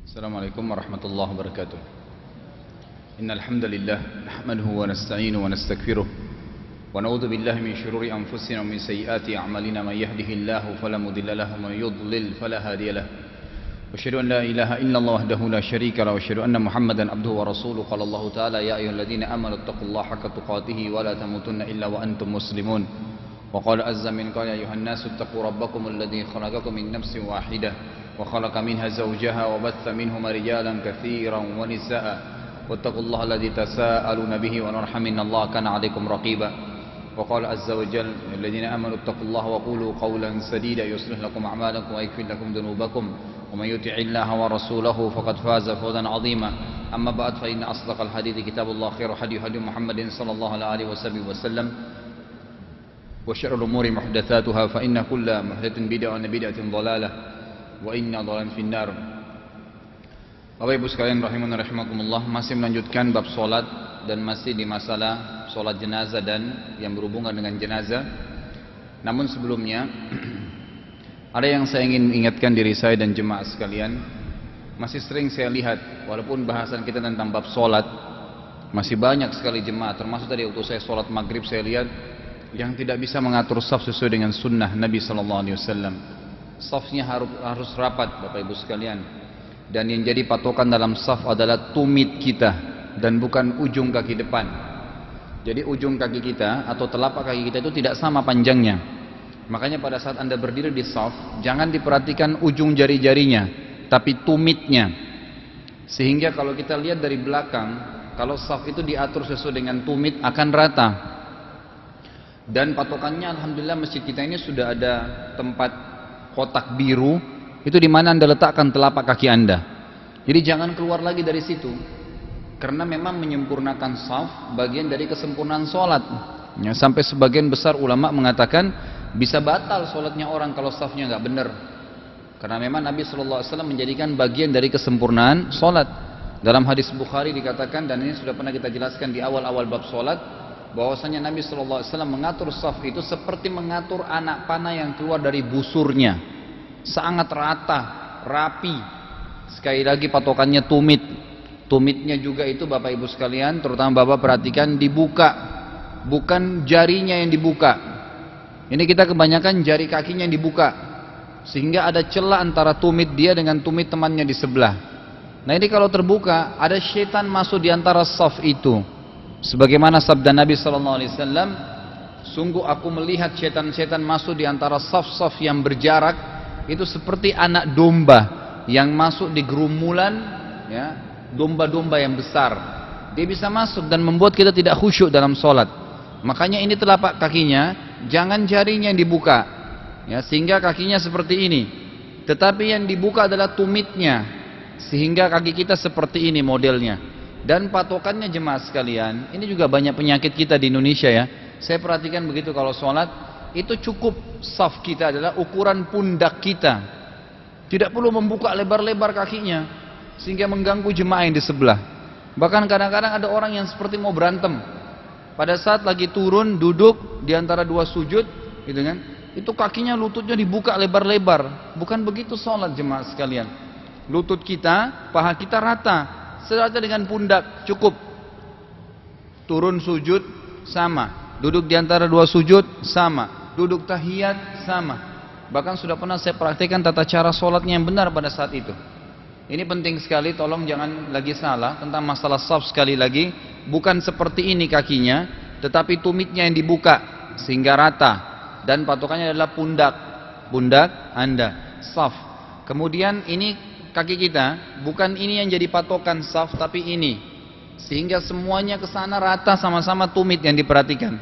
Assalamualaikum warahmatullahi wabarakatuh. Innal hamdalillah nahmaduhu wa nasta'inuhu wa nastaghfiruh wa na'udzu billahi min shururi anfusina wa min sayyiati a'malina may yahdihillahu fala mudilla lahu wa may yudlil fala hadiya lahu. Wa asyhadu an la ilaha illallah wahdahu la syarika lahu wa asyhadu anna Muhammadan abduhu wa rasuluhu. Qala Allah ta'ala ya ayyuhalladzina amanu taqullaha haqqa tuqatih wa la tamutunna illa wa antum muslimun. Wa qala azza min qala ya ayyuhan nasu taqu rabbakum alladzi khalaqakum min nafsin wahidah وخلق منها زوجها وبث منهما رجالا كثيرا ونساء واتقوا الله الذي تساءلون به والأرحام إن الله كان عليكم رقيبا وقال عز وجل الذين آمنوا اتقوا الله وقولوا قولا سديدا يصلح لكم أعمالكم ويغفر لكم ذنوبكم ومن يطع الله ورسوله فقد فاز فوزا عظيما أما بعد فإن أصدق الحديث كتاب الله خير هدي محمد صلى الله عليه وسلم وشر الأمور محدثاتها فإن كل محدثة بدعة وبدعة ضلالة wa inna dhalan finnar. Bapak Ibu sekalian rahimana rahimakumullah, masih melanjutkan bab salat dan masih di masalah salat jenazah dan yang berhubungan dengan jenazah. Namun sebelumnya ada yang saya ingin ingatkan diri saya dan jemaah sekalian. Masih sering saya lihat walaupun bahasan kita tentang bab salat masih banyak sekali jemaah, termasuk tadi waktu saya salat maghrib saya lihat yang tidak bisa mengatur saf sesuai dengan sunnah Nabi sallallahu alaihi wasallam. Safnya harus rapat Bapak Ibu sekalian, dan yang jadi patokan dalam saf adalah tumit kita dan bukan ujung kaki depan. Jadi ujung kaki kita atau telapak kaki kita itu tidak sama panjangnya. Makanya pada saat Anda berdiri di saf, jangan diperhatikan ujung jari-jarinya, tapi tumitnya. Sehingga kalau kita lihat dari belakang, kalau saf itu diatur sesuai dengan tumit akan rata. Dan patokannya alhamdulillah masjid kita ini sudah ada tempat kotak biru, itu di mana Anda letakkan telapak kaki Anda. Jadi jangan keluar lagi dari situ, karena memang menyempurnakan saf bagian dari kesempurnaan sholat. Ya, sampai sebagian besar ulama mengatakan bisa batal sholatnya orang kalau safnya nggak benar, karena memang Nabi SAW menjadikan bagian dari kesempurnaan sholat. Dalam hadis Bukhari dikatakan, dan ini sudah pernah kita jelaskan di awal-awal bab sholat, bahwasanya Nabi SAW mengatur saf itu seperti mengatur anak panah yang keluar dari busurnya, sangat rata, rapi. Sekali lagi patokannya tumit. Tumitnya juga itu Bapak Ibu sekalian, terutama Bapak perhatikan, dibuka, bukan jarinya yang dibuka. Ini kita kebanyakan jari kakinya yang dibuka, sehingga ada celah antara tumit dia dengan tumit temannya di sebelah. Nah ini kalau terbuka, ada syaitan masuk di antara saf itu. Sebagaimana sabda Nabi SAW, sungguh aku melihat setan-setan masuk di antara saf-saf yang berjarak, itu seperti anak domba yang masuk di gerumulan, ya, domba-domba yang besar. Dia bisa masuk dan membuat kita tidak khusyuk dalam sholat. Makanya ini telapak kakinya, jangan jarinya yang dibuka, ya, sehingga kakinya seperti ini. Tetapi yang dibuka adalah tumitnya, sehingga kaki kita seperti ini modelnya. Dan patokannya jemaah sekalian, ini juga banyak penyakit kita di Indonesia ya. Saya perhatikan begitu kalau sholat, itu cukup saf kita adalah ukuran pundak kita. Tidak perlu membuka lebar-lebar kakinya, sehingga mengganggu jemaah yang di sebelah. Bahkan kadang-kadang ada orang yang seperti mau berantem. Pada saat lagi turun, duduk di antara dua sujud, gitu kan, itu kakinya, lututnya dibuka lebar-lebar. Bukan begitu sholat jemaah sekalian. Lutut kita, paha kita rata, serata dengan pundak, cukup. Turun sujud sama, duduk di antara dua sujud sama, duduk tahiyat sama. Bahkan sudah pernah saya praktikkan tata cara sholatnya yang benar pada saat itu. Ini penting sekali, tolong jangan lagi salah tentang masalah saf. Sekali lagi, bukan seperti ini kakinya, tetapi tumitnya yang dibuka sehingga rata, dan patokannya adalah pundak Anda, saf. Kemudian ini kaki kita, bukan ini yang jadi patokan saf, tapi ini, sehingga semuanya ke sana rata, sama-sama tumit yang diperhatikan.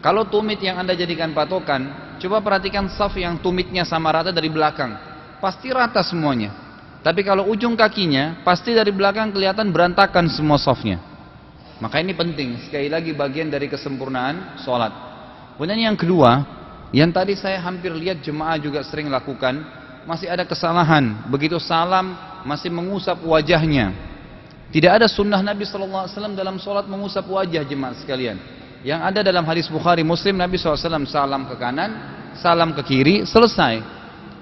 Kalau tumit yang Anda jadikan patokan, coba perhatikan saf yang tumitnya sama rata dari belakang, pasti rata semuanya. Tapi kalau ujung kakinya, pasti dari belakang kelihatan berantakan semua safnya. Maka ini penting, sekali lagi bagian dari kesempurnaan sholat. Kemudian yang kedua, yang tadi saya hampir lihat jemaah juga sering lakukan, masih ada kesalahan. Begitu salam masih mengusap wajahnya. Tidak ada sunnah Nabi SAW dalam sholat mengusap wajah jemaah sekalian. Yang ada dalam hadis Bukhari Muslim, Nabi SAW salam ke kanan, salam ke kiri, selesai.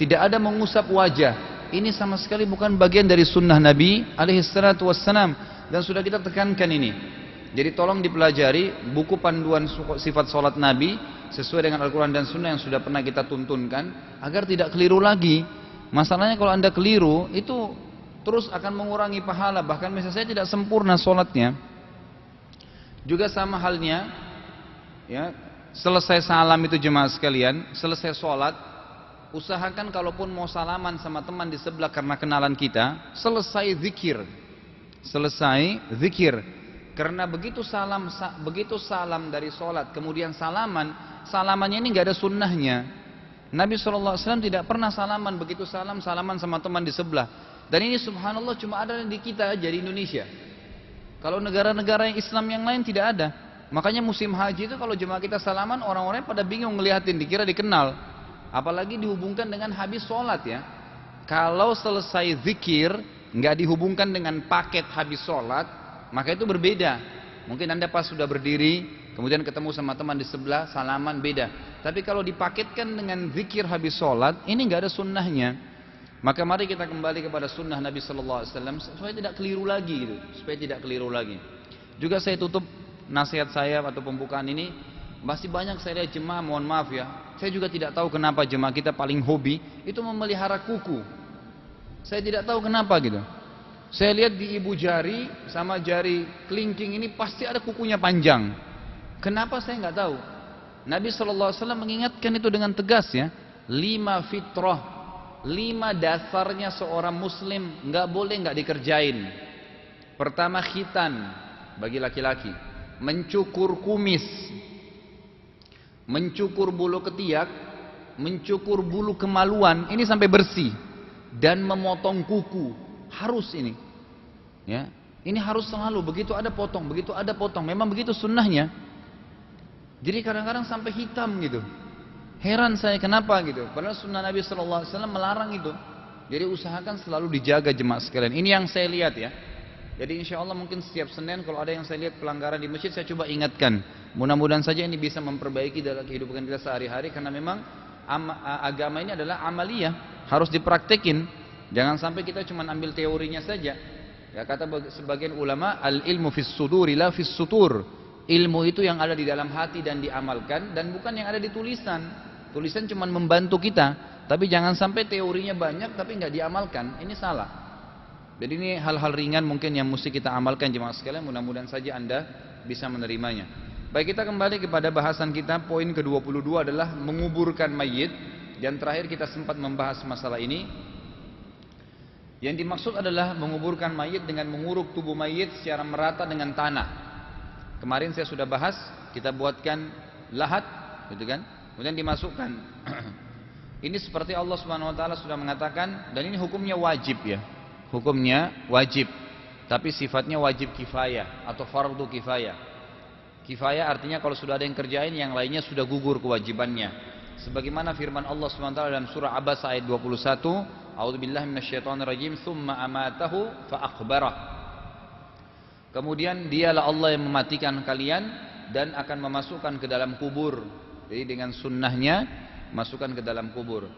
Tidak ada mengusap wajah. ini sama sekali bukan bagian dari sunnah Nabi alaihissalatu wassalam, dan sudah kita tekankan ini. Jadi tolong dipelajari buku panduan sifat sholat Nabi sesuai dengan Al-Quran dan Sunnah yang sudah pernah kita tuntunkan, agar tidak keliru lagi. Masalahnya kalau anda keliru, itu terus akan mengurangi pahala, bahkan misalnya saya tidak sempurna sholatnya. Juga sama halnya, ya, selesai salam itu jemaah sekalian, selesai sholat, usahakan kalaupun mau salaman sama teman di sebelah karena kenalan kita, selesai zikir. Selesai zikir. Karena begitu salam dari sholat, kemudian salamannya ini nggak ada sunnahnya. Nabi SAW tidak pernah salaman, begitu salaman sama teman di sebelah. Dan ini subhanallah cuma ada di kita aja di Indonesia. Kalau negara-negara yang Islam yang lain tidak ada. Makanya musim haji itu kalau jemaah kita salaman, orang-orang pada bingung ngeliatin, dikira dikenal. Apalagi dihubungkan dengan habis sholat ya. Kalau selesai zikir nggak dihubungkan dengan paket habis sholat, maka itu berbeda. Mungkin anda pas sudah berdiri, kemudian ketemu sama teman di sebelah, salaman, beda. Tapi kalau dipaketkan dengan zikir habis sholat, ini nggak ada sunnahnya. Maka mari kita kembali kepada sunnah Nabi Sallallahu Alaihi Wasallam supaya tidak keliru lagi, gitu. Supaya tidak keliru lagi. Juga saya tutup nasihat saya atau pembukaan ini, masih banyak saya lihat jemaah, mohon maaf ya, saya juga tidak tahu kenapa jemaah kita paling hobi itu memelihara kuku. Saya tidak tahu kenapa gitu. Saya lihat di ibu jari sama jari kelingking ini pasti ada kukunya panjang. Kenapa saya nggak tahu. Nabi SAW mengingatkan itu dengan tegas ya. 5 fitrah, 5 dasarnya seorang muslim nggak boleh nggak dikerjain. Pertama khitan bagi laki-laki, mencukur kumis, mencukur bulu ketiak, mencukur bulu kemaluan, ini sampai bersih, dan memotong kuku. Harus ini, ya, ini harus selalu begitu ada potong, memang begitu sunnahnya. Jadi kadang-kadang sampai hitam gitu. Heran saya kenapa gitu. Padahal sunnah Nabi SAW melarang itu. Jadi usahakan selalu dijaga jemaah sekalian. Ini yang saya lihat ya. Jadi insya Allah mungkin setiap Senin kalau ada yang saya lihat pelanggaran di masjid, saya coba ingatkan. Mudah-mudahan saja ini bisa memperbaiki dalam kehidupan kita sehari-hari, karena memang agama ini adalah amaliyah, harus dipraktekin. Jangan sampai kita cuma ambil teorinya saja. Ya, kata sebagian ulama, al ilmu fis suduri la fis sutur. Ilmu itu yang ada di dalam hati dan diamalkan, dan bukan yang ada di tulisan. Tulisan cuma membantu kita, tapi jangan sampai teorinya banyak tapi nggak diamalkan. Ini salah. Jadi ini hal-hal ringan mungkin yang mesti kita amalkan jemaah sekalian. Mudah-mudahan saja anda bisa menerimanya. Baik, kita kembali kepada bahasan kita. Poin ke-22 adalah menguburkan mayit. Dan terakhir kita sempat membahas masalah ini. Yang dimaksud adalah menguburkan mayit dengan menguruk tubuh mayit secara merata dengan tanah. Kemarin saya sudah bahas, kita buatkan lahat, gitu kan? Kemudian dimasukkan. Ini seperti Allah Subhanahu Wa Taala sudah mengatakan, dan ini hukumnya wajib ya, hukumnya wajib, tapi sifatnya wajib kifayah atau fardu kifayah. Kifayah artinya kalau sudah ada yang kerjain, yang lainnya sudah gugur kewajibannya. Sebagaimana firman Allah Subhanahu Wa Taala dalam surah Abbas ayat 21. A'udzubillahi minasyaitonirrajim, tsumma amatahu fa akhbarah. Kemudian dialah Allah yang mematikan kalian dan akan memasukkan ke dalam kubur. Jadi dengan sunnahnya masukkan ke dalam kubur.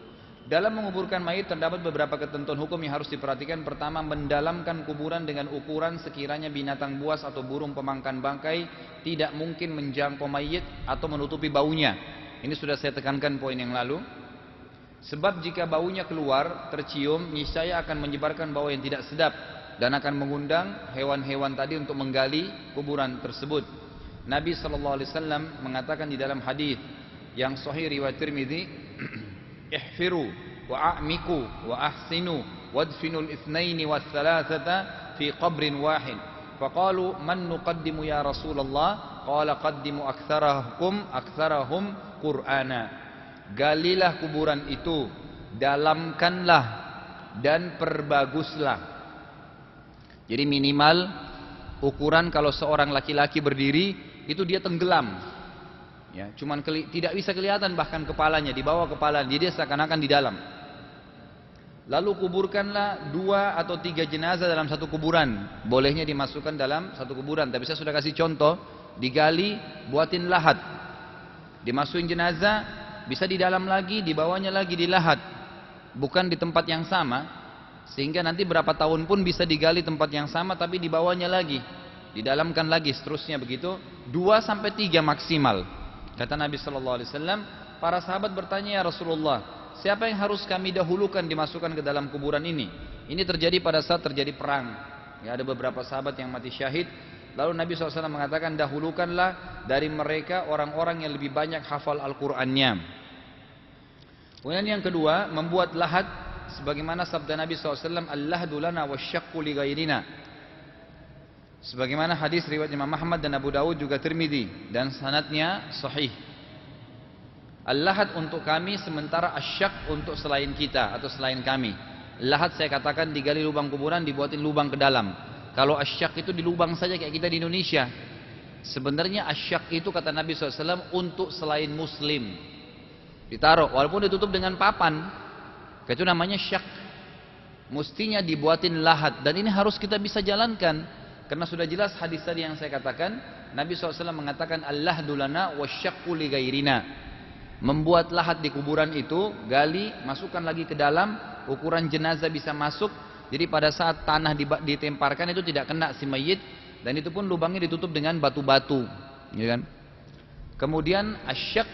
Dalam menguburkan mayit terdapat beberapa ketentuan hukum yang harus diperhatikan. Pertama, mendalamkan kuburan dengan ukuran sekiranya binatang buas atau burung pemangkan bangkai tidak mungkin menjangkau mayit atau menutupi baunya. Ini sudah saya tekankan poin yang lalu. Sebab jika baunya keluar, tercium, niscaya akan menyebarkan bau yang tidak sedap dan akan mengundang hewan-hewan tadi untuk menggali kuburan tersebut. Nabi SAW mengatakan di dalam hadis yang sahih riwayat Tirmidzi, ihfiru wa a'miku wa ahsinu wadfinul itsnaini was thalathata fi qabrin wahid. Faqalu man nuqaddimu ya Rasulullah? Qala qaddimu aktsarahum Qur'ana. Galilah kuburan itu, dalamkanlah dan perbaguslah. Jadi minimal ukuran kalau seorang laki-laki berdiri itu dia tenggelam, ya, cuman tidak bisa kelihatan bahkan kepalanya, di bawah kepala, jadi seakan-akan di dalam. Lalu kuburkanlah 2 atau 3 jenazah dalam satu kuburan. Bolehnya dimasukkan dalam satu kuburan, tapi saya sudah kasih contoh, digali, buatin lahat, dimasukin jenazah. Bisa di dalam lagi, di bawahnya lagi di lahat, bukan di tempat yang sama. Sehingga nanti berapa tahun pun bisa digali tempat yang sama, tapi di bawahnya lagi, didalamkan lagi, seterusnya begitu, 2 sampai 3 maksimal. Kata Nabi Shallallahu Alaihi Wasallam, para sahabat bertanya, ya Rasulullah, siapa yang harus kami dahulukan dimasukkan ke dalam kuburan ini? Ini terjadi pada saat terjadi perang. Ya, ada beberapa sahabat yang mati syahid. Lalu Nabi SAW mengatakan, dahulukanlah dari mereka orang-orang yang lebih banyak hafal Al-Qur'annya. Kemudian yang kedua, membuat lahat, sebagaimana sabda Nabi SAW, Al-lahdu lana wasyaqqu li ghairina. Sebagaimana hadis riwayat Imam Ahmad dan Abu Dawud juga Tirmidzi, dan sanadnya sahih. Al-lahat untuk kami, sementara asyak untuk selain kita atau selain kami. Lahat saya katakan digali lubang kuburan, dibuatin lubang ke dalam. Kalau asyak itu di lubang saja kayak kita di Indonesia. Sebenarnya asyak itu kata Nabi SAW untuk selain muslim. Ditaruh, walaupun ditutup dengan papan. Itu namanya syak. Mestinya dibuatin lahat. Dan ini harus kita bisa jalankan. Karena sudah jelas hadis tadi yang saya katakan. Nabi SAW mengatakan, Al-lahdu lana wasyaqqu li ghairina. Membuat lahat di kuburan itu, gali, masukkan lagi ke dalam, ukuran jenazah bisa masuk. Jadi pada saat tanah ditemparkan itu tidak kena si mayit, dan itu pun lubangnya ditutup dengan batu-batu, ya kan? Kemudian asyak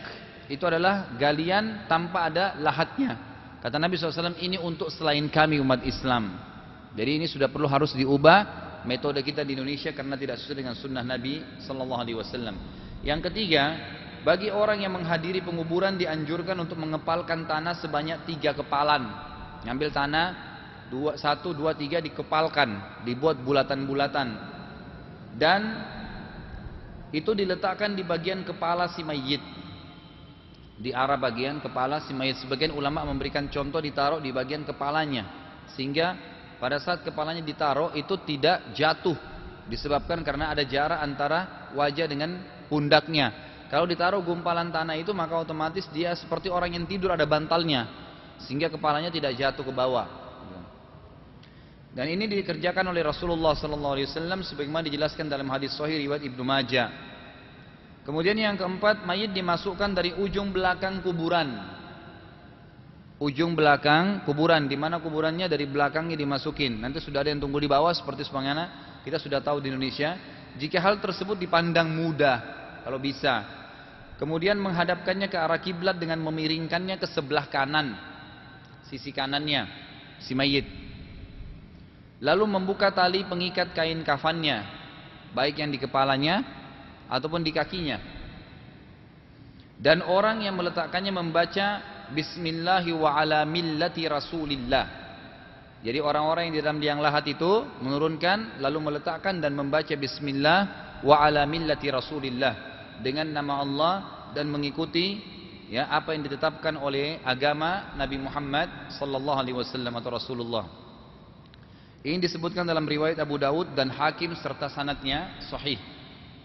itu adalah galian tanpa ada lahatnya. Kata Nabi SAW, ini untuk selain kami umat Islam. Jadi ini sudah perlu harus diubah metode kita di Indonesia karena tidak sesuai dengan sunnah Nabi SAW. Yang ketiga, bagi orang yang menghadiri penguburan dianjurkan untuk mengepalkan tanah sebanyak 3 kepalan. Ngambil tanah 1, 2, 3 dikepalkan, dibuat bulatan-bulatan, dan itu diletakkan di bagian kepala si mayit, di arah bagian kepala si mayit. Sebagian ulama memberikan contoh ditaruh di bagian kepalanya, sehingga pada saat kepalanya ditaruh itu tidak jatuh, disebabkan karena ada jarak antara wajah dengan pundaknya. Kalau ditaruh gumpalan tanah itu, maka otomatis dia seperti orang yang tidur, ada bantalnya, sehingga kepalanya tidak jatuh ke bawah. Dan ini dikerjakan oleh Rasulullah SAW sebagaimana dijelaskan dalam hadis sahih riwayat Ibnu Majah. Kemudian yang keempat, mayit dimasukkan dari ujung belakang kuburan. Ujung belakang kuburan, di mana kuburannya dari belakangnya dimasukin. Nanti sudah ada yang tunggu di bawah seperti sebagaimana kita sudah tahu di Indonesia. Jika hal tersebut dipandang mudah, kalau bisa. Kemudian menghadapkannya ke arah kiblat dengan memiringkannya ke sebelah kanan, sisi kanannya si mayit. Lalu membuka tali pengikat kain kafannya, baik yang di kepalanya ataupun di kakinya. Dan orang yang meletakkannya membaca Bismillahi wa ala millati Rasulillah. Jadi orang-orang yang di dalam liang lahat itu menurunkan, lalu meletakkan dan membaca Bismillah wa ala millati Rasulillah, dengan nama Allah dan mengikuti ya apa yang ditetapkan oleh agama Nabi Muhammad sallallahu alaihi wasallam atau Rasulullah. Ini disebutkan dalam riwayat Abu Dawud dan Hakim serta sanadnya sahih.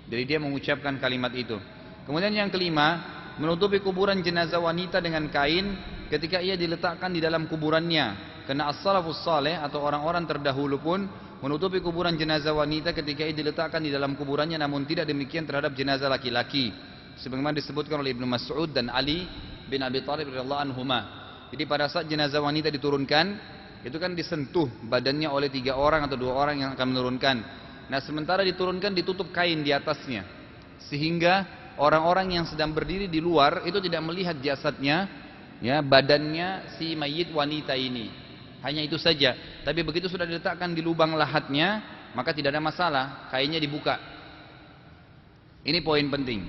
Jadi dia mengucapkan kalimat itu. Kemudian yang kelima, menutupi kuburan jenazah wanita dengan kain ketika ia diletakkan di dalam kuburannya. Karena as-salafus saleh atau orang-orang terdahulu pun menutupi kuburan jenazah wanita ketika ia diletakkan di dalam kuburannya, namun tidak demikian terhadap jenazah laki-laki. Sebagaimana disebutkan oleh Ibnu Mas'ud dan Ali bin Abi Thalib radhiyallahu anhuma. Jadi pada saat jenazah wanita diturunkan, itu kan disentuh badannya oleh 3 orang atau 2 orang yang akan menurunkan. Nah sementara diturunkan ditutup kain di atasnya, sehingga orang-orang yang sedang berdiri di luar itu tidak melihat jasadnya, ya badannya si mayit wanita ini. Hanya itu saja. Tapi begitu sudah diletakkan di lubang lahatnya, maka tidak ada masalah, kainnya dibuka. Ini poin penting.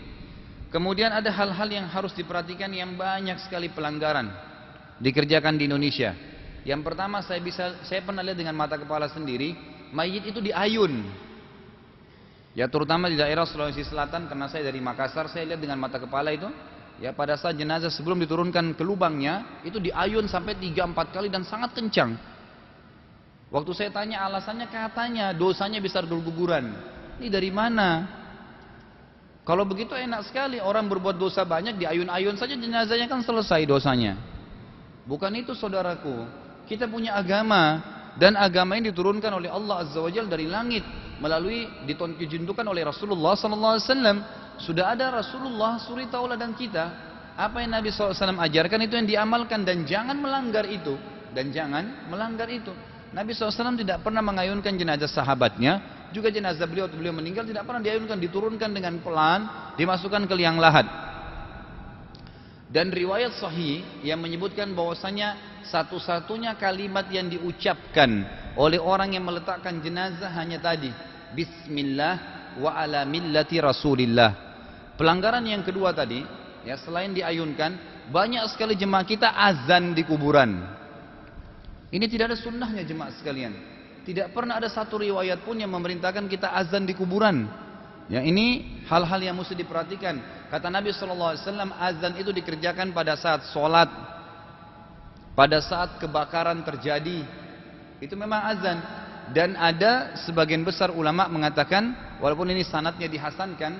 Kemudian ada hal-hal yang harus diperhatikan yang banyak sekali pelanggaran dikerjakan di Indonesia. Yang pertama, saya pernah lihat dengan mata kepala sendiri, mayit itu diayun. Ya terutama di daerah Sulawesi Selatan, karena saya dari Makassar, saya lihat dengan mata kepala itu, ya pada saat jenazah sebelum diturunkan ke lubangnya, itu diayun sampai 3-4 kali dan sangat kencang. Waktu saya tanya alasannya, katanya dosanya besar guguran. Ini dari mana? Kalau begitu enak sekali, orang berbuat dosa banyak diayun-ayun saja jenazahnya kan selesai dosanya. Bukan itu saudaraku. Kita punya agama, dan agama ini diturunkan oleh Allah Azza wa Jalla dari langit melalui ditunjukkan oleh Rasulullah SAW. Sudah ada Rasulullah suri tauladan kita. Apa yang Nabi SAW ajarkan itu yang diamalkan, dan jangan melanggar itu, Nabi SAW tidak pernah mengayunkan jenazah sahabatnya, juga jenazah beliau waktu beliau meninggal tidak pernah diayunkan, diturunkan dengan pelan, dimasukkan ke liang lahat. Dan riwayat sahih yang menyebutkan bahwasanya satu-satunya kalimat yang diucapkan oleh orang yang meletakkan jenazah hanya tadi, Bismillah wa ala millati Rasulillah. Pelanggaran yang kedua tadi, ya, selain diayunkan, banyak sekali jemaah kita azan di kuburan. Ini tidak ada sunnahnya jemaah sekalian. Tidak pernah ada satu riwayat pun yang memerintahkan kita azan di kuburan. Ya, ini hal-hal yang mesti diperhatikan. Kata Nabi SAW, azan itu dikerjakan pada saat sholat, pada saat kebakaran terjadi. Itu memang azan. Dan ada sebagian besar ulama mengatakan, walaupun ini sanadnya dihasankan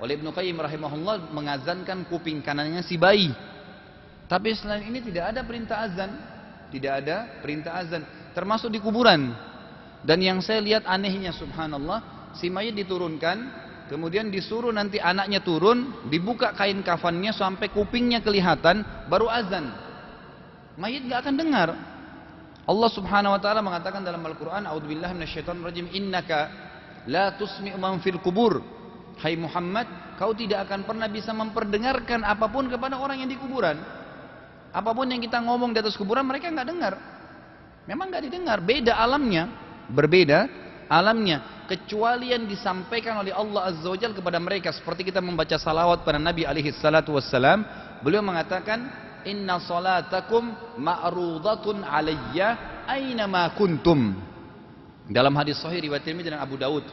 oleh Ibnu Qayyim rahimahullah, mengazankan kuping kanannya si bayi. Tapi selain ini tidak ada perintah azan. Tidak ada perintah azan, termasuk di kuburan. Dan yang saya lihat anehnya, subhanallah, si mayit diturunkan, kemudian disuruh nanti anaknya turun, dibuka kain kafannya sampai kupingnya kelihatan, baru azan. Mayit gak akan dengar. Allah subhanahu wa ta'ala mengatakan dalam Al-Quran, A'udzubillahi minasyaitonirrajim, innaka la tusmi'u man fil kubur. Hai Muhammad, kau tidak akan pernah bisa memperdengarkan apapun kepada orang yang di kuburan. Apapun yang kita ngomong di atas kuburan, mereka nggak dengar. Memang nggak didengar. Beda alamnya, berbeda alamnya. Kecuali yang disampaikan oleh Allah Azza wa Jalla kepada mereka, seperti kita membaca salawat pada Nabi alaihi salatu wassalam. Beliau mengatakan, Inna salatakum ma'rudatun alayya aina ma kuntum. Dalam hadis sahih riwayat Tirmidzi dan Abu Daud,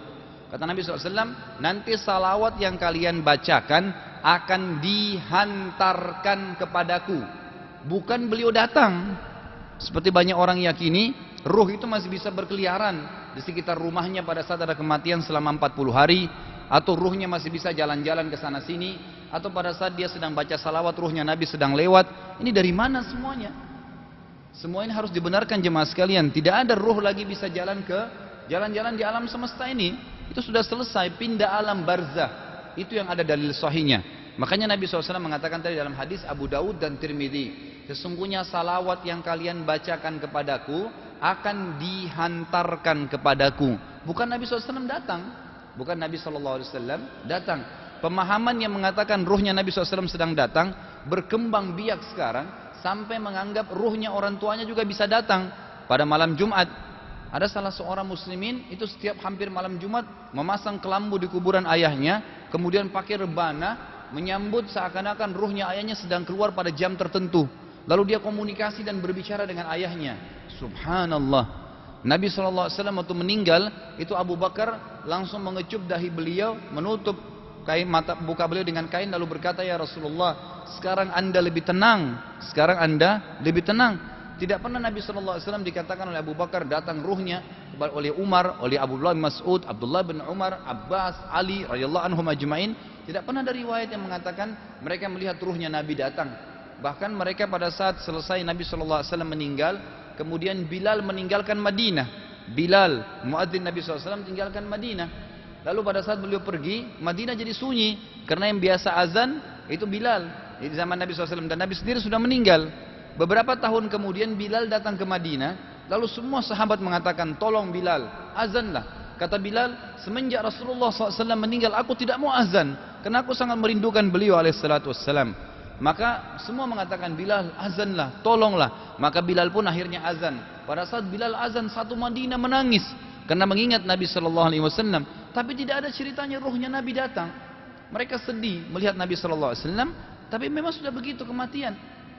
kata Nabi SAW, nanti salawat yang kalian bacakan akan dihantarkan kepadaku. Bukan beliau datang. Seperti banyak orang yakini, ruh itu masih bisa berkeliaran di sekitar rumahnya pada saat ada kematian selama 40 hari, atau ruhnya masih bisa jalan-jalan ke sana sini, atau pada saat dia sedang baca salawat ruhnya Nabi sedang lewat. Ini dari mana semuanya? Semua ini harus dibenarkan jemaah sekalian. Tidak ada ruh lagi bisa jalan-jalan di alam semesta ini. Itu sudah selesai, pindah alam barzah. Itu yang ada dalil sahihnya. Makanya Nabi SAW mengatakan tadi dalam hadis Abu Daud dan Tirmidzi, sesungguhnya salawat yang kalian bacakan kepadaku akan dihantarkan kepadaku. Bukan Nabi SAW datang. Bukan Nabi SAW datang. Pemahaman yang mengatakan ruhnya Nabi SAW sedang datang berkembang biak sekarang, sampai menganggap ruhnya orang tuanya juga bisa datang pada malam Jumat. Ada salah seorang muslimin itu setiap hampir malam Jumat memasang kelambu di kuburan ayahnya, kemudian pakai rebana menyambut seakan-akan ruhnya ayahnya sedang keluar pada jam tertentu. Lalu dia komunikasi dan berbicara dengan ayahnya. Subhanallah. Nabi SAW waktu meninggal, itu Abu Bakar langsung mengecup dahi beliau, menutup kain mata buka beliau dengan kain, lalu berkata, ya Rasulullah, sekarang anda lebih tenang. Sekarang anda lebih tenang. Tidak pernah Nabi SAW dikatakan oleh Abu Bakar datang ruhnya, oleh Umar, oleh Abdullah bin Mas'ud, Abdullah bin Umar, Abbas, Ali radhiyallahu anhum ajma'in. Tidak pernah ada riwayat yang mengatakan mereka melihat ruhnya Nabi datang. Bahkan mereka pada saat selesai Nabi SAW meninggal, kemudian Bilal meninggalkan Madinah. Bilal, muadzin Nabi SAW, tinggalkan Madinah. Lalu pada saat beliau pergi, Madinah jadi sunyi, karena yang biasa azan itu Bilal di zaman Nabi SAW, dan Nabi sendiri sudah meninggal. Beberapa tahun kemudian Bilal datang ke Madinah, lalu semua sahabat mengatakan, tolong Bilal, azanlah. Kata Bilal, semenjak Rasulullah SAW meninggal, aku tidak mau azan, karena aku sangat merindukan beliau alaihissalatu wassalam. Maka semua mengatakan, Bilal azanlah, tolonglah. Maka Bilal pun akhirnya azan. Pada saat Bilal azan, satu Madinah menangis karena mengingat Nabi SAW. Tapi tidak ada ceritanya ruhnya Nabi datang. Mereka sedih melihat Nabi SAW, tapi memang sudah begitu kematian.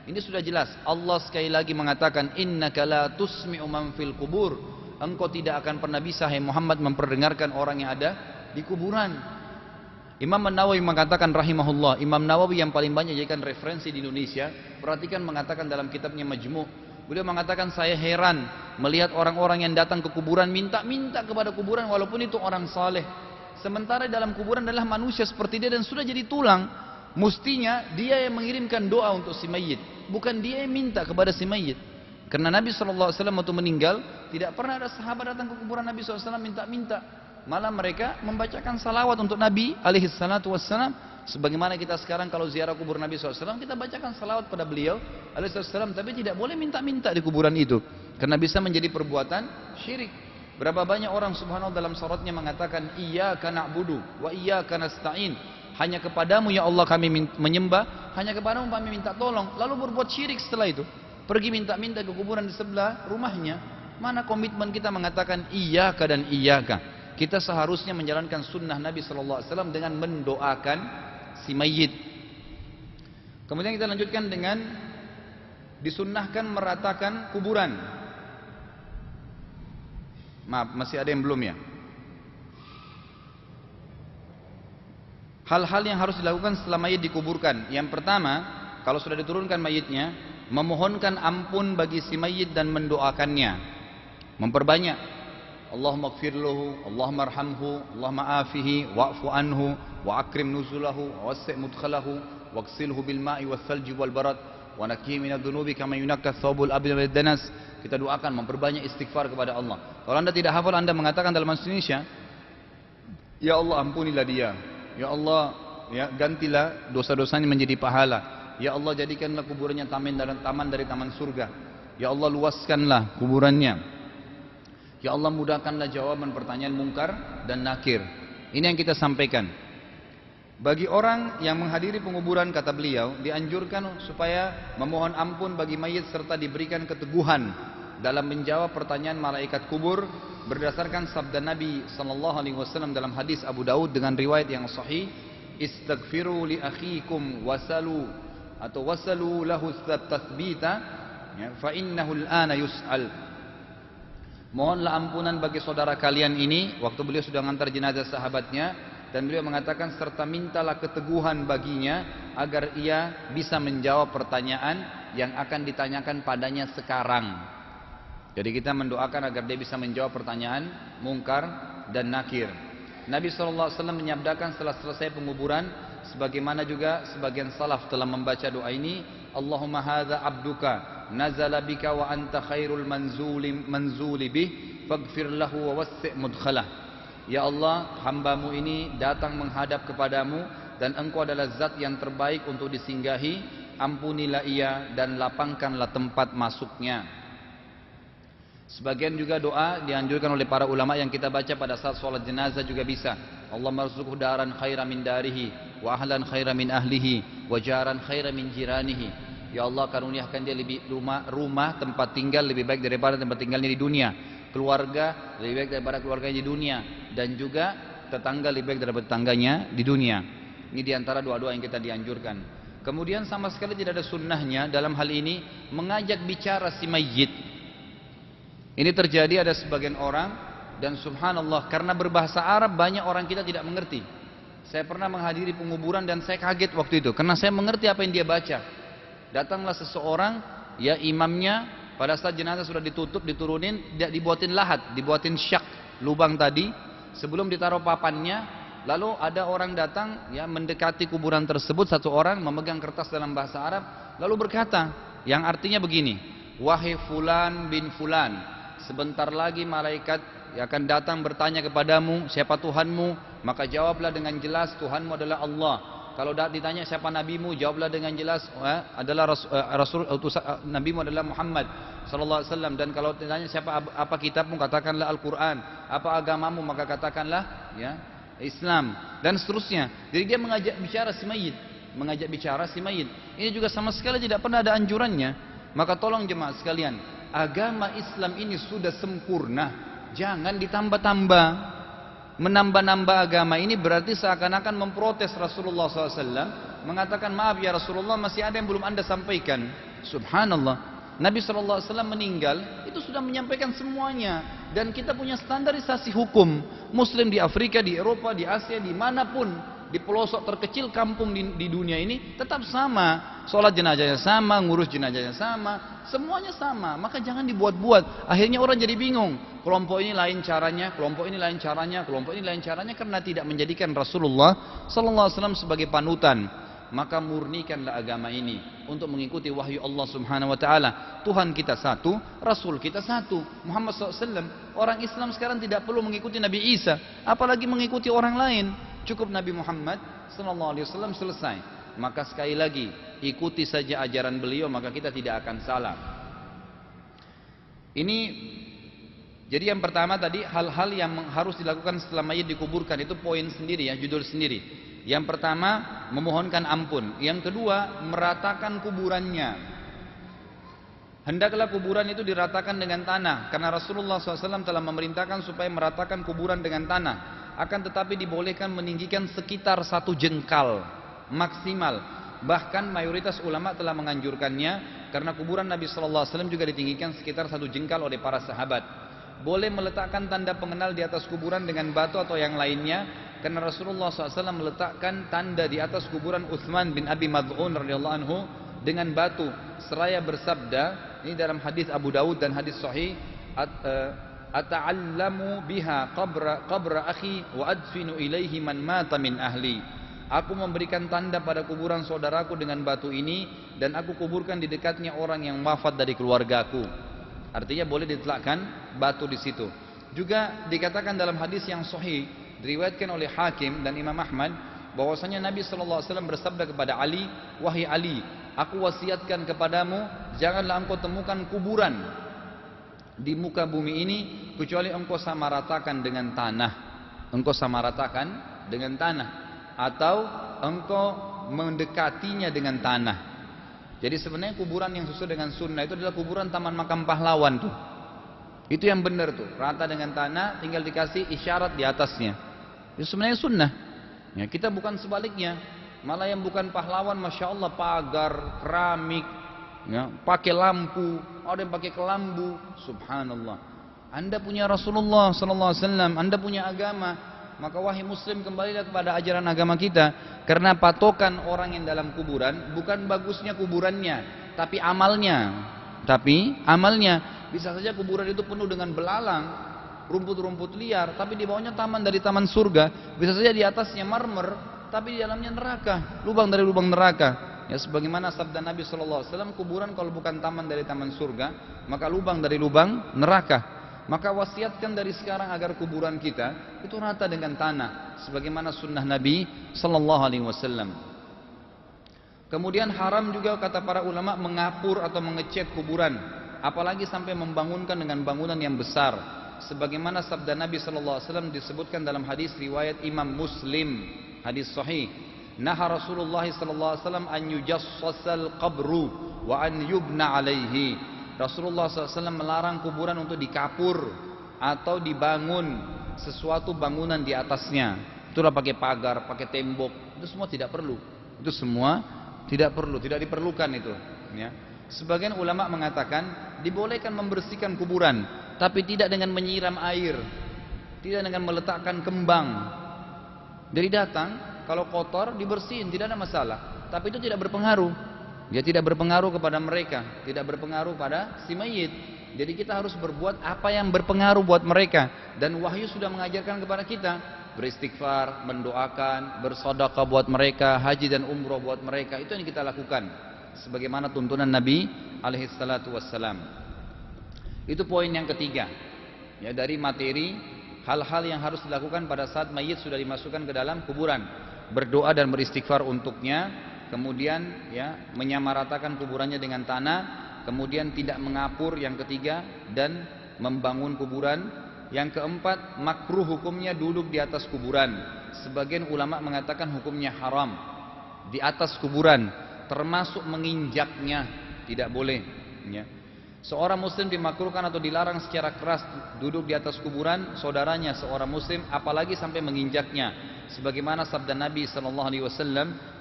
Ini sudah jelas. Allah sekali lagi mengatakan, innaka la tusmi'u man fil kubur. Engkau tidak akan pernah bisa, hai Muhammad, memperdengarkan orang yang ada di kuburan. Imam Nawawi mengatakan rahimahullah, Imam Nawawi yang paling banyak jadikan referensi di Indonesia, perhatikan mengatakan dalam kitabnya Majmu', beliau mengatakan, saya heran melihat orang-orang yang datang ke kuburan minta-minta kepada kuburan walaupun itu orang saleh. Sementara dalam kuburan adalah manusia seperti dia dan sudah jadi tulang. Mestinya dia yang mengirimkan doa untuk si mayit, bukan dia yang minta kepada si mayit. Karena Nabi SAW waktu meninggal, tidak pernah ada sahabat datang ke kuburan Nabi SAW minta-minta. Malah mereka membacakan salawat untuk Nabi alaihissalatu wassalam. Sebagaimana kita sekarang kalau ziarah kubur Nabi SAW, kita bacakan salawat pada beliau alaihissalam, tapi tidak boleh minta-minta di kuburan itu. Karena bisa menjadi perbuatan syirik. Berapa banyak orang subhanallah dalam salatnya mengatakan iyyaka na'budu wa iyyaka nasta'in. Hanya kepadamu ya Allah kami menyembah, hanya kepadamu kami minta tolong. Lalu berbuat syirik setelah itu. Pergi minta-minta ke kuburan di sebelah rumahnya. Mana komitmen kita mengatakan iyyaka dan iyyaka. Kita seharusnya menjalankan sunnah Nabi SAW dengan mendoakan si mayit. Kemudian kita lanjutkan dengan disunnahkan meratakan kuburan. Maaf, masih ada yang belum ya? Hal-hal yang harus dilakukan setelah mayit dikuburkan. Yang pertama, kalau sudah diturunkan mayitnya, memohonkan ampun bagi si mayit dan mendoakannya. Memperbanyak. Allahumma gfir lahu, Allahumma arhamhu, Allahumma afihi, wa'fu anhu, wa akrim nuzulahu, wa wassi' mudkhalahu, waqsilhu bil ma'i wal thalji wal barad, wa nakkihi minadh dhunubi kama yunakka thawbul abyad minad danas. Kita doakan memperbanyak istighfar kepada Allah. Kalau anda tidak hafal, anda mengatakan dalam bahasa Indonesia, ya Allah ampunilah dia, ya Allah ya gantilah dosa-dosanya menjadi pahala, ya Allah jadikanlah kuburannya taman dari taman surga, ya Allah luaskanlah kuburannya, ya Allah mudahkanlah jawaban pertanyaan mungkar dan nakir. Ini yang kita sampaikan. Bagi orang yang menghadiri penguburan, kata beliau, dianjurkan supaya memohon ampun bagi mayit serta diberikan keteguhan dalam menjawab pertanyaan malaikat kubur berdasarkan sabda Nabi SAW dalam hadis Abu Daud dengan riwayat yang sahih, istaghfiru li akhikum wasalu lahu tathbita fa innahu al-ana yus'al. Mohonlah ampunan bagi saudara kalian ini. Waktu beliau sudah mengantar jenazah sahabatnya, dan beliau mengatakan serta mintalah keteguhan baginya agar ia bisa menjawab pertanyaan yang akan ditanyakan padanya sekarang. Jadi kita mendoakan agar dia bisa menjawab pertanyaan mungkar dan nakir. Nabi SAW menyabdakan setelah selesai penguburan, sebagaimana juga sebagian salaf telah membaca doa ini, Allahumma hadza abduka nazala bika wa anta khairul manzuli bih faghfir lahu wa wassi' mudkhalah. Ya Allah, hambamu ini datang menghadap kepadamu dan engkau adalah zat yang terbaik untuk disinggahi. Ampunilah ia dan lapangkanlah tempat masuknya. Sebagian juga doa dianjurkan oleh para ulama yang kita baca pada saat sholat jenazah juga bisa. Allah marzuqhu daran khairan min darihi, wa ahlan khairan min ahlihi, wa jaran khairan min jiranihi. Ya Allah, karuniakan dia lebih rumah tempat tinggal lebih baik daripada tempat tinggalnya di dunia, keluarga lebih baik daripada keluarganya di dunia, dan juga tetangga lebih baik daripada tetangganya di dunia. Ini diantara doa-doa yang kita dianjurkan. Kemudian sama sekali tidak ada sunnahnya dalam hal ini mengajak bicara si mayit. Ini terjadi ada sebagian orang, dan subhanallah karena berbahasa Arab banyak orang kita tidak mengerti. Saya pernah menghadiri penguburan dan saya kaget waktu itu karena saya mengerti apa yang dia baca. Datanglah seseorang, ya imamnya, pada saat jenazah sudah ditutup, diturunin, dibuatin lahat, dibuatin syak, lubang tadi, sebelum ditaruh papannya. Lalu ada orang datang, ya mendekati kuburan tersebut, satu orang memegang kertas dalam bahasa Arab, lalu berkata, yang artinya begini, wahai fulan bin fulan, sebentar lagi malaikat akan datang bertanya kepadamu, siapa Tuhanmu? Maka jawablah dengan jelas, Tuhanmu adalah Allah. Kalau ditanya siapa nabimu, jawablah dengan jelas, adalah Rasul nabimu adalah Muhammad sallallahu alaihi wasallam. Dan kalau ditanya siapa apa kitabmu, katakanlah Al-Qur'an. Apa agamamu, maka katakanlah ya Islam, dan seterusnya. Jadi dia mengajak bicara si mayit. Ini juga sama sekali tidak pernah ada anjurannya. Maka tolong jemaah sekalian, agama Islam ini sudah sempurna, jangan ditambah-tambah. Menambah-nambah agama ini berarti seakan-akan memprotes Rasulullah SAW, mengatakan maaf ya Rasulullah, masih ada yang belum anda sampaikan. Subhanallah, Nabi SAW meninggal itu sudah menyampaikan semuanya, dan kita punya standarisasi hukum. Muslim di Afrika, di Eropa, di Asia, dimanapun, di pelosok terkecil kampung di dunia ini tetap sama, sholat jenazahnya sama, ngurus jenazahnya sama, semuanya sama. Maka jangan dibuat-buat. Akhirnya orang jadi bingung, kelompok ini lain caranya, kelompok ini lain caranya, kelompok ini lain caranya, karena tidak menjadikan Rasulullah SAW sebagai panutan. Maka murnikanlah agama ini untuk mengikuti wahyu Allah Subhanahu wa taala. Tuhan kita satu, Rasul kita satu, Muhammad SAW. Orang Islam sekarang tidak perlu mengikuti Nabi Isa, apalagi mengikuti orang lain. Cukup Nabi Muhammad SAW selesai. Maka sekali lagi, ikuti saja ajaran beliau, maka kita tidak akan salah. Ini jadi yang pertama tadi hal-hal yang harus dilakukan setelah mayit dikuburkan, itu poin sendiri ya, judul sendiri. Yang pertama memohonkan ampun, yang kedua meratakan kuburannya. Hendaklah kuburan itu diratakan dengan tanah, karena Rasulullah SAW telah memerintahkan supaya meratakan kuburan dengan tanah. Akan tetapi dibolehkan meninggikan sekitar 1 jengkal maksimal. Bahkan mayoritas ulama telah menganjurkannya, karena kuburan Nabi SAW juga ditinggikan sekitar 1 jengkal oleh para sahabat. Boleh meletakkan tanda pengenal di atas kuburan dengan batu atau yang lainnya, karena Rasulullah SAW meletakkan tanda di atas kuburan Utsman bin Abi Mad'un radhiyallahu anhu dengan batu, seraya bersabda, ini dalam hadis Abu Dawud dan hadis Sahih, ata'allamu biha qabra akhi wa adfinu ilaihi man mata min ahli. Aku memberikan tanda pada kuburan saudaraku dengan batu ini, dan aku kuburkan di dekatnya orang yang wafat dari keluargaku. Artinya boleh diletakkan batu di situ. Juga dikatakan dalam hadis yang sahih diriwayatkan oleh Hakim dan Imam Ahmad, bahwasanya Nabi SAW bersabda kepada Ali, wahai Ali, aku wasiatkan kepadamu, janganlah engkau temukan kuburan di muka bumi ini kecuali engkau samaratakan dengan tanah. Engkau samaratakan dengan tanah, atau engkau mendekatinya dengan tanah. Jadi sebenarnya kuburan yang sesuai dengan sunnah itu adalah kuburan Taman Makam Pahlawan tuh. Itu yang benar tuh, rata dengan tanah, tinggal dikasih isyarat di atasnya. Itu sebenarnya sunnah. Ya, kita bukan sebaliknya. Malah yang bukan pahlawan, masya Allah, pagar, keramik, ya, pakai lampu, ada yang pakai kelambu, subhanallah. Anda punya Rasulullah SAW, Anda punya agama, maka wahai muslim, kembalilah kepada ajaran agama kita. Karena patokan orang yang dalam kuburan bukan bagusnya kuburannya, tapi amalnya. Bisa saja kuburan itu penuh dengan belalang, rumput-rumput liar, tapi di bawahnya taman dari taman surga. Bisa saja di atasnya marmer, tapi di dalamnya neraka, lubang dari lubang neraka. Ya, sebagaimana sabda Nabi SAW, kuburan kalau bukan taman dari taman surga, maka lubang dari lubang neraka. Maka wasiatkan dari sekarang agar kuburan kita itu rata dengan tanah, sebagaimana sunnah Nabi SAW. Kemudian haram juga kata para ulama mengapur atau mengecat kuburan, apalagi sampai membangunkan dengan bangunan yang besar, sebagaimana sabda Nabi SAW disebutkan dalam hadis riwayat Imam Muslim, hadis sahih. Naha Rasulullah SAW an yujassasal qabru wa an yubna alaihi. Rasulullah SAW melarang kuburan untuk dikapur atau dibangun sesuatu bangunan di atasnya. Itulah pakai pagar, pakai tembok, itu semua tidak perlu. Itu semua tidak perlu, tidak diperlukan itu. Ya. Sebagian ulama mengatakan dibolehkan membersihkan kuburan, tapi tidak dengan menyiram air, tidak dengan meletakkan kembang. Jadi datang, kalau kotor dibersihin, tidak ada masalah. Tapi itu tidak berpengaruh. Dia tidak berpengaruh kepada mereka, tidak berpengaruh pada si mayit. Jadi kita harus berbuat apa yang berpengaruh buat mereka. Dan wahyu sudah mengajarkan kepada kita, beristighfar, mendoakan, bersedekah buat mereka, haji dan umroh buat mereka. Itu yang kita lakukan, sebagaimana tuntunan Nabi alaihissalatu wassalam. Itu poin yang ketiga. Ya, dari materi hal-hal yang harus dilakukan pada saat mayit sudah dimasukkan ke dalam kuburan. Berdoa dan beristighfar untuknya. Kemudian ya, menyamaratakan kuburannya dengan tanah, kemudian tidak mengapur yang ketiga, dan membangun kuburan. Yang keempat, makruh hukumnya duduk di atas kuburan. Sebagian ulama mengatakan hukumnya haram di atas kuburan, termasuk menginjaknya, tidak boleh. Ya. Seorang muslim dimakruhkan atau dilarang secara keras duduk di atas kuburan saudaranya seorang muslim, apalagi sampai menginjaknya. Sebagaimana sabda Nabi SAW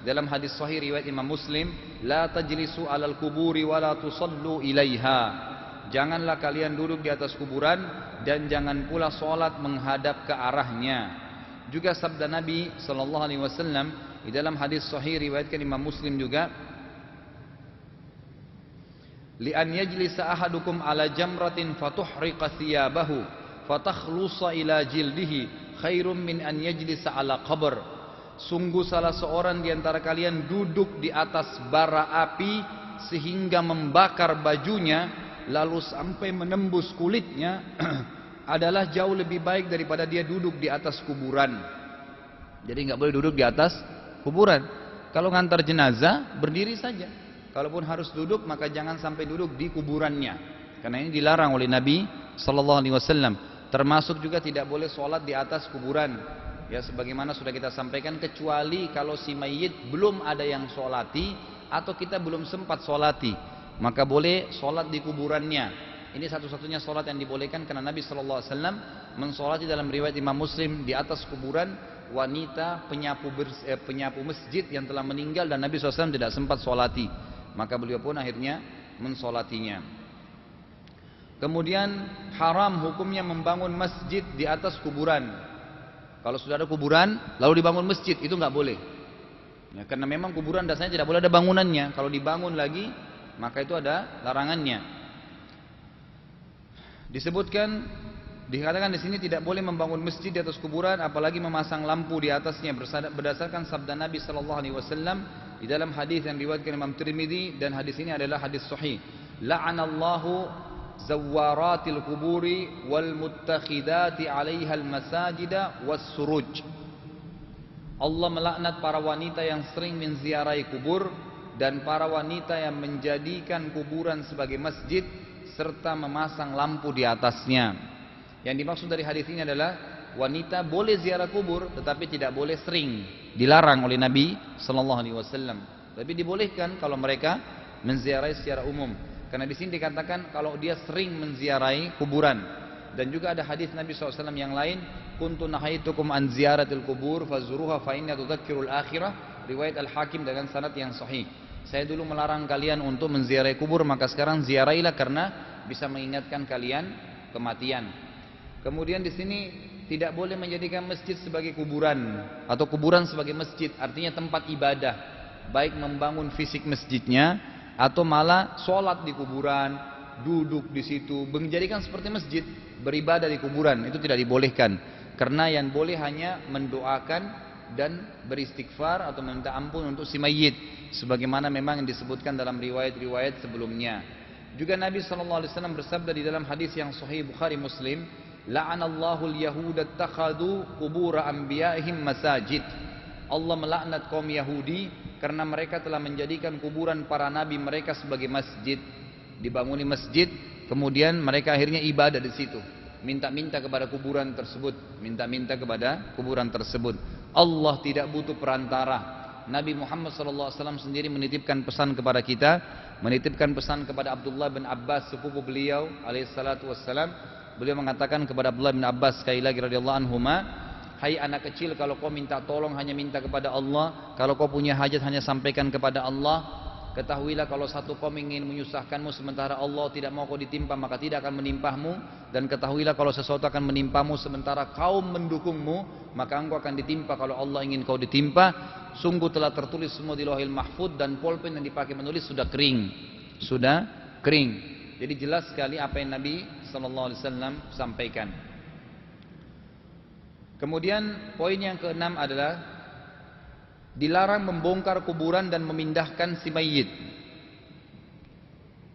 dalam hadis sahih riwayat Imam Muslim, la tajlisu alal kuburi wa la tusallu ilaiha. Janganlah kalian duduk di atas kuburan dan jangan pula sholat menghadap ke arahnya. Juga sabda Nabi SAW di dalam hadis sahih riwayatkan Imam Muslim juga, li an yajlisa ahadukum ala jamratin fatuhriqa thiyabahu fatakhlusa ila jildihi khairum min an yajlisa ala qabr. Sungguh salah seorang di antara kalian duduk di atas bara api sehingga membakar bajunya lalu sampai menembus kulitnya adalah jauh lebih baik daripada dia duduk di atas kuburan. Jadi nggak boleh duduk di atas kuburan. Kalau ngantar jenazah berdiri saja. Kalaupun harus duduk, maka jangan sampai duduk di kuburannya. karena ini dilarang oleh Nabi sallallahu alaihi wasallam. Termasuk juga tidak boleh sholat di atas kuburan. Ya, sebagaimana sudah kita sampaikan, kecuali kalau si mayit belum ada yang sholati atau kita belum sempat sholati, maka boleh sholat di kuburannya. Ini satu-satunya sholat yang dibolehkan, karena Nabi sallallahu alaihi wasallam mensolati dalam riwayat Imam Muslim di atas kuburan wanita penyapu masjid yang telah meninggal, dan Nabi SAW tidak sempat sholati, maka beliau pun akhirnya mensolatinya. Kemudian haram hukumnya membangun masjid di atas kuburan. Kalau sudah ada kuburan lalu dibangun masjid, itu nggak boleh ya, karena memang kuburan dasarnya tidak boleh ada bangunannya. Kalau dibangun lagi maka itu ada larangannya. Dikatakan di sini tidak boleh membangun masjid di atas kuburan, apalagi memasang lampu di atasnya, berdasarkan sabda Nabi sallallahu alaihi wasallam di dalam hadis yang diriwayatkan Imam Tirmidzi, dan hadis ini adalah hadis sahih. La'anallahu zawaratil kuburi wal muttakhidati 'alaiha al masajida was suruj. Allah melaknat para wanita yang sering menziarahi kubur dan para wanita yang menjadikan kuburan sebagai masjid serta memasang lampu di atasnya. Yang dimaksud dari hadis ini adalah wanita boleh ziarah kubur tetapi tidak boleh sering, dilarang oleh Nabi sallallahu alaihi wasallam. Tapi dibolehkan kalau mereka menziarahi secara umum. Karena di sini dikatakan kalau dia sering menziarahi kuburan. Dan juga ada hadis Nabi SAW yang lain, kuntu nahaitukum an ziyaratil kubur fazuruha fa inna tudzakkirul akhirah, riwayat Al-Hakim dengan sanad yang sahih. Saya dulu melarang kalian untuk menziarahi kubur, maka sekarang ziarahilah karena bisa mengingatkan kalian kematian. Kemudian di sini tidak boleh menjadikan masjid sebagai kuburan atau kuburan sebagai masjid, artinya tempat ibadah, baik membangun fisik masjidnya atau malah sholat di kuburan, duduk di situ, menjadikan seperti masjid, beribadah di kuburan, itu tidak dibolehkan. Karena yang boleh hanya mendoakan dan beristighfar atau meminta ampun untuk si mayit, sebagaimana memang yang disebutkan dalam riwayat-riwayat sebelumnya. Juga Nabi SAW bersabda di dalam hadis yang sahih Bukhari Muslim, la'anallahu al-yahuda takhadu qubur anbiya'ihim masajid. Allah melaknat kaum Yahudi karena mereka telah menjadikan kuburan para nabi mereka sebagai masjid. Dibanguni masjid, kemudian mereka akhirnya ibadah di situ, minta-minta kepada kuburan tersebut, minta-minta kepada kuburan tersebut. Allah tidak butuh perantara. Nabi Muhammad SAW sendiri menitipkan pesan kepada kita, menitipkan pesan kepada Abdullah bin Abbas sepupu beliau alaihissalatu wassalam. Beliau mengatakan kepada Abdullah bin Abbas sekali lagi radhiyallahu anhuma, hai anak kecil, kalau kau minta tolong hanya minta kepada Allah, kalau kau punya hajat hanya sampaikan kepada Allah. Ketahuilah kalau satu kaum ingin menyusahkanmu sementara Allah tidak mau kau ditimpa, maka tidak akan menimpahmu. Dan ketahuilah kalau sesuatu akan menimpamu sementara kaum mendukungmu, maka engkau akan ditimpa kalau Allah ingin kau ditimpa. Sungguh telah tertulis semua di Lauhil Mahfuz, dan pulpen yang dipakai menulis sudah kering, sudah kering. Jadi jelas sekali apa yang Nabi SAW sampaikan. Kemudian poin yang keenam adalah dilarang membongkar kuburan dan memindahkan si mayit.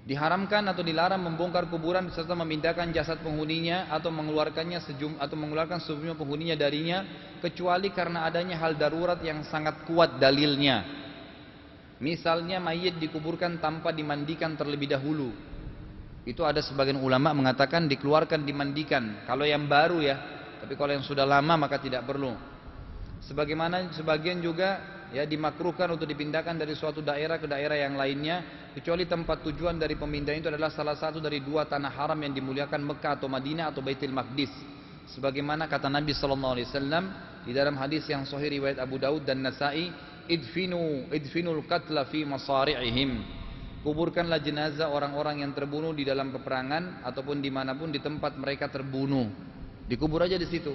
Diharamkan atau dilarang membongkar kuburan serta memindahkan jasad penghuninya atau mengeluarkan sejumlah penghuninya darinya, kecuali karena adanya hal darurat yang sangat kuat dalilnya. Misalnya mayit dikuburkan tanpa dimandikan terlebih dahulu. Itu ada sebagian ulama mengatakan dikeluarkan dimandikan kalau yang baru ya, tapi kalau yang sudah lama maka tidak perlu. Sebagaimana sebagian juga ya dimakruhkan untuk dipindahkan dari suatu daerah ke daerah yang lainnya, kecuali tempat tujuan dari pemindahan itu adalah salah satu dari dua tanah haram yang dimuliakan, Mekah atau Madinah atau Baitul Maqdis. Sebagaimana kata Nabi SAW di dalam hadis yang sahih riwayat Abu Daud dan Nasa'i, idfinul qatla fi masari'ihim. Kuburkanlah jenazah orang-orang yang terbunuh di dalam peperangan ataupun dimanapun di tempat mereka terbunuh. Dikubur aja di situ.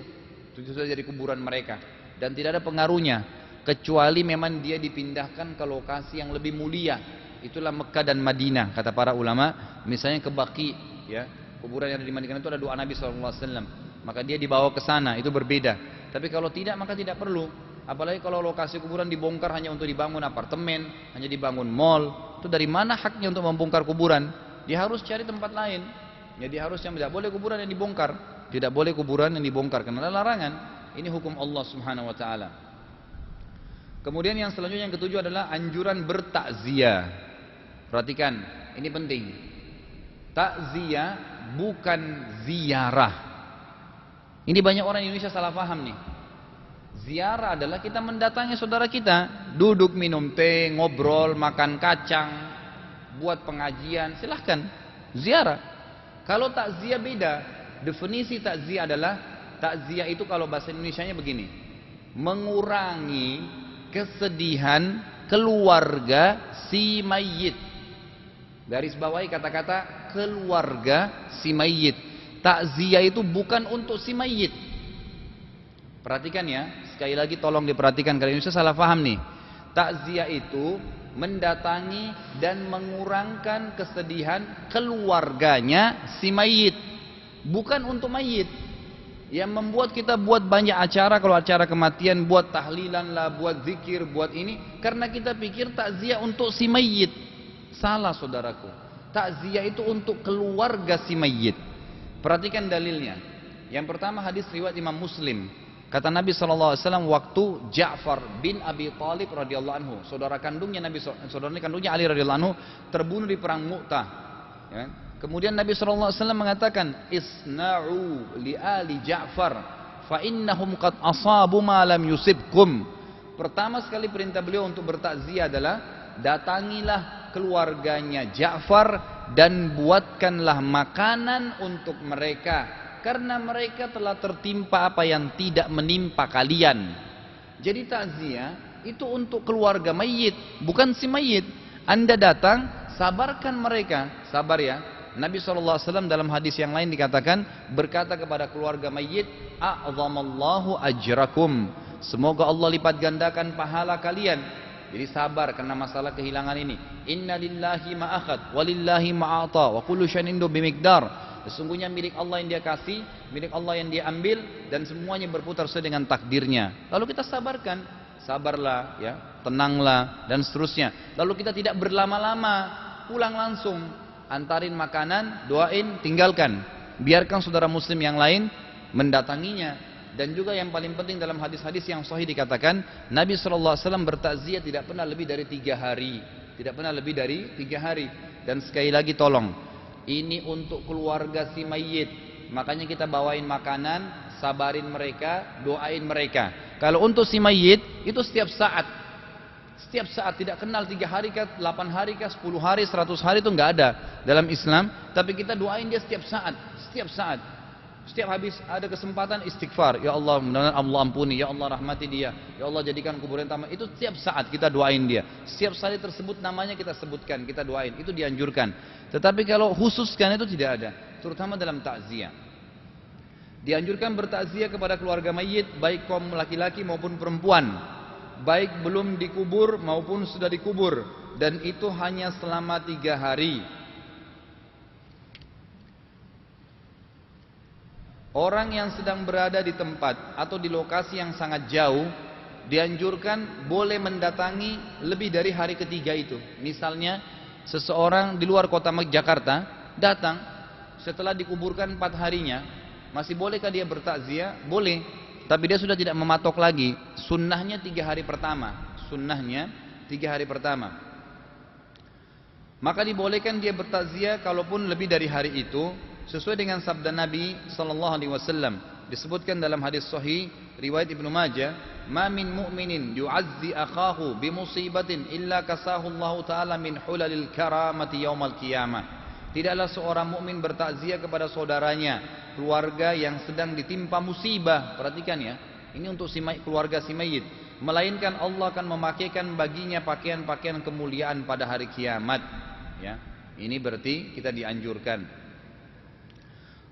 Itu sudah jadi kuburan mereka. Dan tidak ada pengaruhnya, kecuali memang dia dipindahkan ke lokasi yang lebih mulia. Itulah Mekah dan Madinah, kata para ulama. Misalnya ke Baqi, ya, kuburan yang ada di Madinah itu ada doa Nabi SAW. Maka dia dibawa ke sana, itu berbeda. Tapi kalau tidak, maka tidak perlu. Apalagi kalau lokasi kuburan dibongkar hanya untuk dibangun apartemen, hanya dibangun mall, itu dari mana haknya untuk membongkar kuburan? Dia harus cari tempat lain. Ya, dia harusnya tidak boleh kuburan yang dibongkar, tidak boleh kuburan yang dibongkar karena ada larangan. Ini hukum Allah Subhanahu wa taala. Kemudian yang selanjutnya yang ketujuh adalah anjuran bertakziah. Perhatikan, ini penting. Takziah bukan ziarah. Ini banyak orang Indonesia salah paham nih. Ziarah adalah kita mendatangi saudara kita, duduk minum teh, ngobrol, makan kacang, buat pengajian, silahkan ziarah. Kalau takziah beda. Definisi takziah adalah, takziah itu kalau bahasa Indonesianya begini, mengurangi kesedihan keluarga si mayit. Garis bawahi kata-kata keluarga si mayit. Takziah itu bukan untuk si mayit. Perhatikan ya, sekali lagi tolong diperhatikan, kalau Indonesia salah paham nih. Takziah itu mendatangi dan mengurangkan kesedihan keluarganya si mayit, bukan untuk mayit. Yang membuat kita buat banyak acara, kalau acara kematian buat tahlilan lah, buat zikir, buat ini, karena kita pikir takziah untuk si mayit. Salah saudaraku, takziah itu untuk keluarga si mayit. Perhatikan dalilnya. Yang pertama hadis riwayat Imam Muslim. Kata Nabi SAW waktu Ja'far bin Abi Thalib radhiyallahu anhu, saudara kandungnya Ali radhiyallahu anhu, terbunuh di perang Mu'tah. Ya. Kemudian Nabi SAW mengatakan, Isna'u li ali Ja'far, fa innahum qad asabu ma lam yusibkum. Pertama sekali perintah beliau untuk bertakziah adalah, datangilah keluarganya Ja'far dan buatkanlah makanan untuk mereka, karena mereka telah tertimpa apa yang tidak menimpa kalian. Jadi takziah itu untuk keluarga mayit, bukan si mayit. Anda datang, sabarkan mereka, sabar ya. Nabi SAW dalam hadis yang lain dikatakan, berkata kepada keluarga mayit, a'zamallahu ajrakum, semoga Allah lipat gandakan pahala kalian. Jadi sabar karena masalah kehilangan ini. Inna lillahi ma'akhad, walillahi ma'ata, wa kullu syai'in indahu bimiqdar. Sesungguhnya milik Allah yang dia kasih, milik Allah yang dia ambil, dan semuanya berputar sesuai dengan takdirnya. Lalu kita sabarkan, sabarlah ya, tenanglah, dan seterusnya. Lalu kita tidak berlama-lama, pulang langsung, antarin makanan, doain, tinggalkan. Biarkan saudara muslim yang lain mendatanginya. Dan juga yang paling penting dalam hadis-hadis yang sahih dikatakan, Nabi SAW bertakziah tidak pernah lebih dari 3 hari. Tidak pernah lebih dari 3 hari. Dan sekali lagi tolong, ini untuk keluarga si mayit, makanya kita bawain makanan, sabarin mereka, doain mereka. Kalau untuk si mayit itu setiap saat, tidak kenal 3 hari kah, 8 hari kah, 10 hari, 100 hari, itu nggak ada dalam Islam. Tapi kita doain dia setiap saat. Setiap habis ada kesempatan istighfar, ya Allah mudah-mudahan Allah ampuni, ya Allah rahmati dia, ya Allah jadikan kuburan taman. Itu setiap saat kita doain dia. Setiap kali tersebut namanya kita sebutkan, kita doain, itu dianjurkan. Tetapi kalau khususkan itu tidak ada, terutama dalam takziah. Dianjurkan bertakziah kepada keluarga mayit, baik kaum laki-laki maupun perempuan, baik belum dikubur maupun sudah dikubur, dan itu hanya selama 3 hari. Orang yang sedang berada di tempat atau di lokasi yang sangat jauh, dianjurkan boleh mendatangi lebih dari hari ketiga itu. Misalnya seseorang di luar kota Jakarta datang setelah dikuburkan 4 harinya, masih bolehkah dia bertakziah? Boleh, tapi dia sudah tidak mematok lagi. Sunnahnya 3 hari pertama. Maka dibolehkan dia bertakziah kalaupun lebih dari hari itu, sesuai dengan sabda Nabi SAW. Disebutkan dalam hadis sahih riwayat Ibnu Majah, "Ma min mu'minin yu'azzi akhahu bi musibatin illa kasahu Allah taala min hulalil karamati yaumal qiyamah." Tidaklah seorang mukmin bertakziah kepada saudaranya, keluarga yang sedang ditimpa musibah. Perhatikan ya, ini untuk keluarga si mayit, melainkan Allah akan memakaikan baginya pakaian-pakaian kemuliaan pada hari kiamat. Ya, ini berarti kita dianjurkan.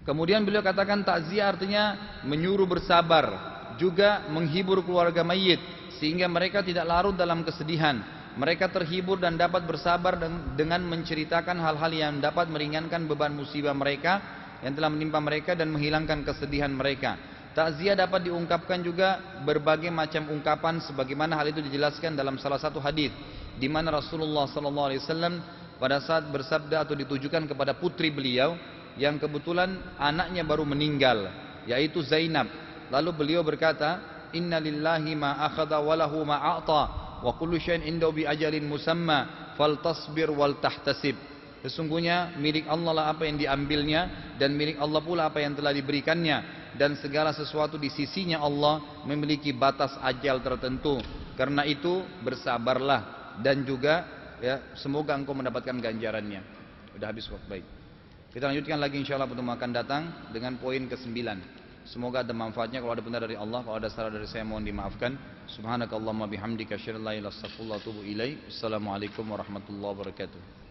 Kemudian beliau katakan takziah artinya menyuruh bersabar, juga menghibur keluarga mayit sehingga mereka tidak larut dalam kesedihan. Mereka terhibur dan dapat bersabar dengan menceritakan hal-hal yang dapat meringankan beban musibah mereka yang telah menimpa mereka dan menghilangkan kesedihan mereka. Takziah dapat diungkapkan juga berbagai macam ungkapan, sebagaimana hal itu dijelaskan dalam salah satu hadis di mana Rasulullah SAW pada saat bersabda atau ditujukan kepada putri beliau yang kebetulan anaknya baru meninggal, yaitu Zainab. Lalu beliau berkata, Inna lillahi ma akhadha wa lahu ma a'ta wa kullu syai'in indahu bi ajalin musamma faltasbir wal tahtasib. Sesungguhnya milik Allah lah apa yang diambilnya, dan milik Allah pula apa yang telah diberikannya, dan segala sesuatu di sisinya Allah memiliki batas ajal tertentu. Karena itu bersabarlah, dan juga ya semoga engkau mendapatkan ganjarannya. Sudah habis waktu. Baik, kita lanjutkan lagi insyaallah pertemuan akan datang dengan poin ke-9. Semoga ada manfaatnya. Kalau ada benar dari Allah, kalau ada salah dari saya mohon dimaafkan. Subhanakallahumma bihamdika asyhadu an la ilaha illa anta astaghfiruka wa atubu ilaik. Assalamualaikum warahmatullahi wabarakatuh.